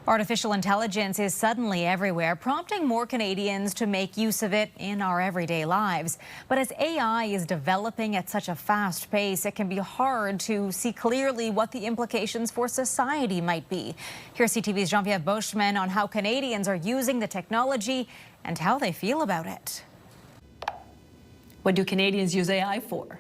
Artificial intelligence is suddenly everywhere, prompting more Canadians to make use of it in our everyday lives. But as AI is developing at such a fast pace, it can be hard to see clearly what the implications for society might be. Here's CTV's Genevieve Beauchemin on how Canadians are using the technology and how they feel about it. What do Canadians use AI for?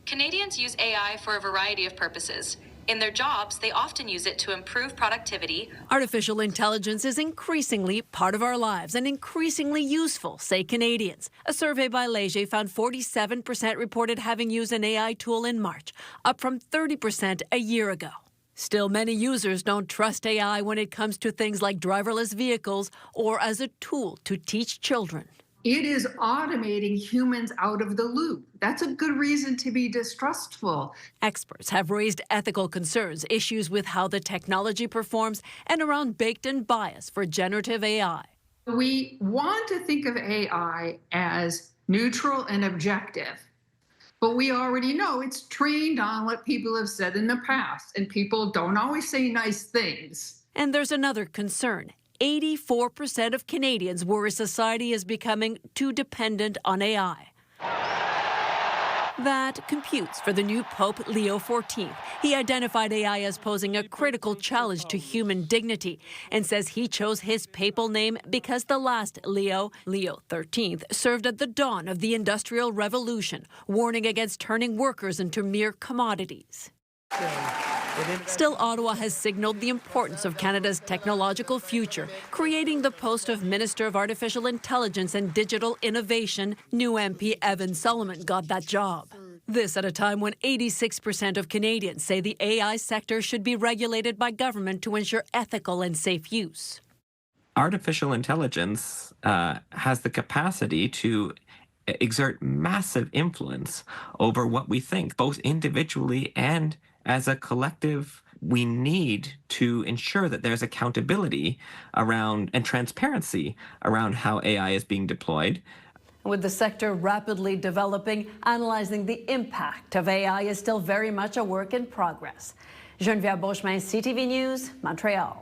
Canadians use AI for a variety of purposes. In their jobs, they often use it to improve productivity. Artificial intelligence is increasingly part of our lives and increasingly useful, say Canadians. A survey by Léger found 47% reported having used an AI tool in March, up from 30% a year ago. Still, many users don't trust AI when it comes to things like driverless vehicles or as a tool to teach children. It is automating humans out of the loop. That's a good reason to be distrustful. Experts have raised ethical concerns, issues with how the technology performs, and around baked-in bias for generative AI. We want to think of AI as neutral and objective, but we already know it's trained on what people have said in the past, and people don't always say nice things. And there's another concern. 84% of Canadians worry society is becoming too dependent on AI. That computes for the new Pope Leo XIV. He identified AI as posing a critical challenge to human dignity and says he chose his papal name because the last Leo, Leo XIII, served at the dawn of the Industrial Revolution, warning against turning workers into mere commodities. Still, Ottawa has signaled the importance of Canada's technological future, creating the post of Minister of Artificial Intelligence and Digital Innovation. New MP Evan Solomon got that job. This at a time when 86% of Canadians say the AI sector should be regulated by government to ensure ethical and safe use. Artificial intelligence has the capacity to exert massive influence over what we think, both individually and as a collective. We need to ensure that there's accountability around and transparency around how AI is being deployed. With the sector rapidly developing, analyzing the impact of AI is still very much a work in progress. Genevieve Beauchemin, CTV News, Montreal.